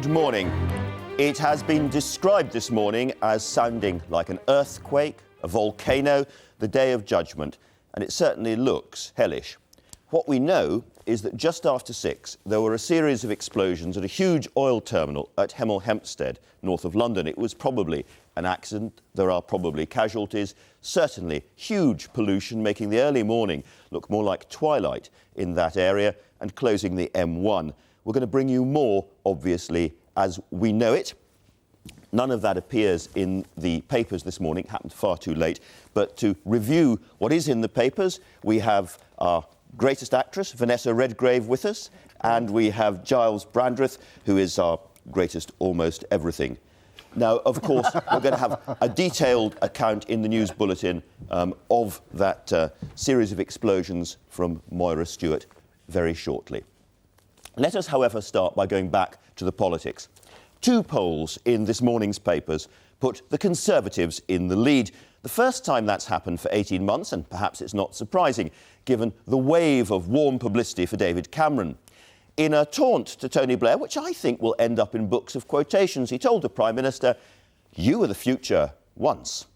Good morning. It has been described this morning as sounding like an earthquake, a volcano, the Day of Judgment, and it certainly looks hellish. What we know is that just after 6, there were a series of explosions at a huge oil terminal at Hemel Hempstead, north of London. It was probably an accident. There are probably casualties. Certainly huge pollution, making the early morning look more like twilight in that area and closing the M1. We're going to bring you more, obviously, as we know it. None of that appears in the papers this morning. It happened far too late. But to review what is in the papers, we have our greatest actress, Vanessa Redgrave, with us, and we have Giles Brandreth, who is our greatest almost everything. Now, of course, we're going to have a detailed account in the news bulletin of that series of explosions from Moira Stewart very shortly. Let us, however, start by going back to the politics. 2 polls in this morning's papers put the Conservatives in the lead. The first time that's happened for 18 months, and perhaps it's not surprising, given the wave of warm publicity for David Cameron. In a taunt to Tony Blair, which I think will end up in books of quotations, he told the Prime Minister, "You were the future once."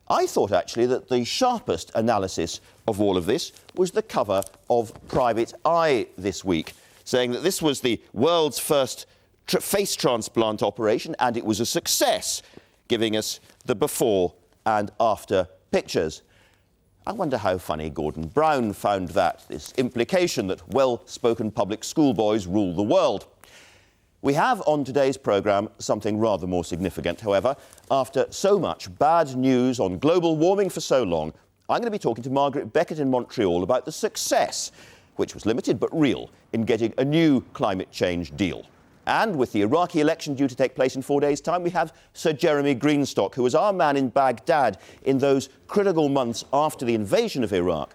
I thought, actually, that the sharpest analysis of all of this was the cover of Private Eye this week, saying that this was the world's first face transplant operation and it was a success, giving us the before and after pictures. I wonder how funny Gordon Brown found that, this implication that well-spoken public schoolboys rule the world. We have on today's programme something rather more significant, however. After so much bad news on global warming for so long, I'm going to be talking to Margaret Beckett in Montreal about the success, which was limited but real, in getting a new climate change deal. And with the Iraqi election due to take place in 4 days' time, we have Sir Jeremy Greenstock, who was our man in Baghdad in those critical months after the invasion of Iraq.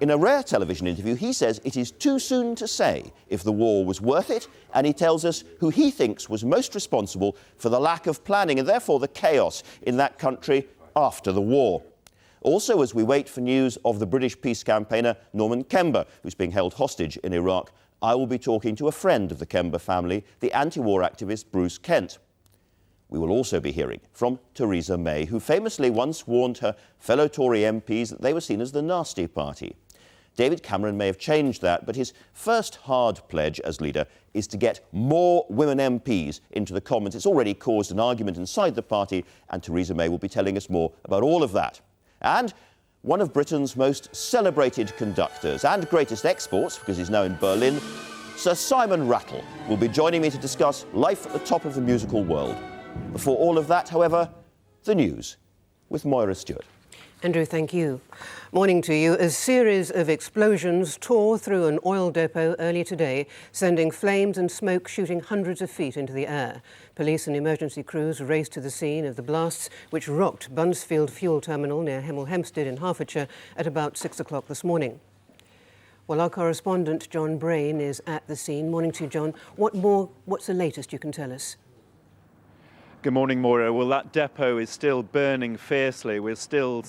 In a rare television interview, he says it is too soon to say if the war was worth it, and he tells us who he thinks was most responsible for the lack of planning and therefore the chaos in that country after the war. Also, as we wait for news of the British peace campaigner Norman Kember, who's being held hostage in Iraq, I will be talking to a friend of the Kember family, the anti-war activist Bruce Kent. We will also be hearing from Theresa May, who famously once warned her fellow Tory MPs that they were seen as the nasty party. David Cameron may have changed that, but his first hard pledge as leader is to get more women MPs into the Commons. It's already caused an argument inside the party, and Theresa May will be telling us more about all of that. And one of Britain's most celebrated conductors and greatest exports, because he's now in Berlin, Sir Simon Rattle, will be joining me to discuss life at the top of the musical world. Before all of that, however, the news with Moira Stewart. Andrew, thank you. Morning to you. A series of explosions tore through an oil depot early today, sending flames and smoke shooting hundreds of feet into the air. Police and emergency crews raced to the scene of the blasts, which rocked Buncefield Fuel Terminal near Hemel Hempstead in Hertfordshire at about 6 o'clock this morning. Well, our correspondent, John Brain, is at the scene. Morning to you, John. What's the latest you can tell us? Good morning, Moira. Well, that depot is still burning fiercely. We're still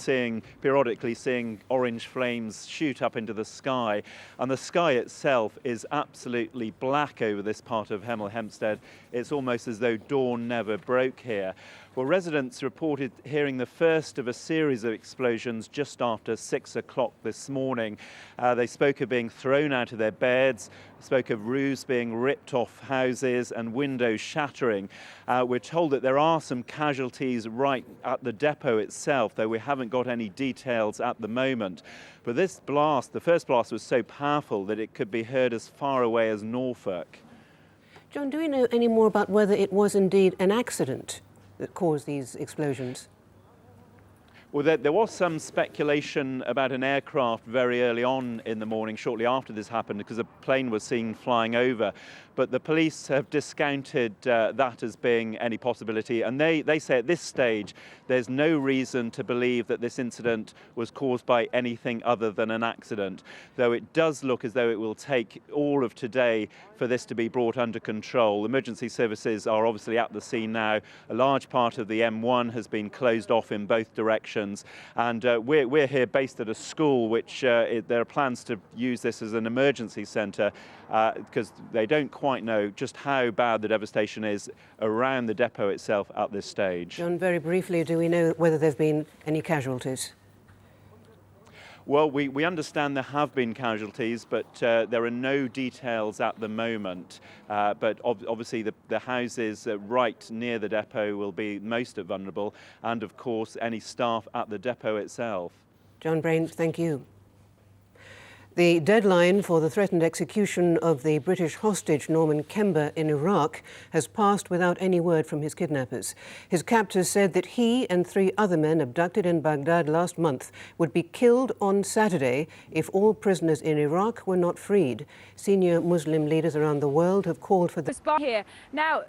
periodically seeing orange flames shoot up into the sky. And the sky itself is absolutely black over this part of Hemel Hempstead. It's almost as though dawn never broke here. Well, residents reported hearing the first of a series of explosions just after 6 o'clock this morning. They spoke of being thrown out of their beds, spoke of roofs being ripped off houses and windows shattering. We're told that there are some casualties right at the depot itself, though we haven't got any details at the moment. But this blast, the first blast, was so powerful that it could be heard as far away as Norfolk. John, do we know any more about whether it was indeed an accident that caused these explosions? Well, there was some speculation about an aircraft very early on in the morning, shortly after this happened, because a plane was seen flying over. But the police have discounted that as being any possibility. And they say at this stage, there's no reason to believe that this incident was caused by anything other than an accident, though it does look as though it will take all of today for this to be brought under control. Emergency services are obviously at the scene now. A large part of the M1 has been closed off in both directions. conditions. And we're here based at a school which there are plans to use this as an emergency centre because they don't quite know just how bad the devastation is around the depot itself at this stage. John, very briefly, do we know whether there have been any casualties? Well, we understand there have been casualties, but there are no details at the moment. But obviously the houses right near the depot will be most vulnerable, and of course any staff at the depot itself. John Brain, thank you. The deadline for the threatened execution of the British hostage Norman Kember in Iraq has passed without any word from his kidnappers. His captors said that he and 3 other men abducted in Baghdad last month would be killed on Saturday if all prisoners in Iraq were not freed. Senior Muslim leaders around the world have called for this. Here. Now,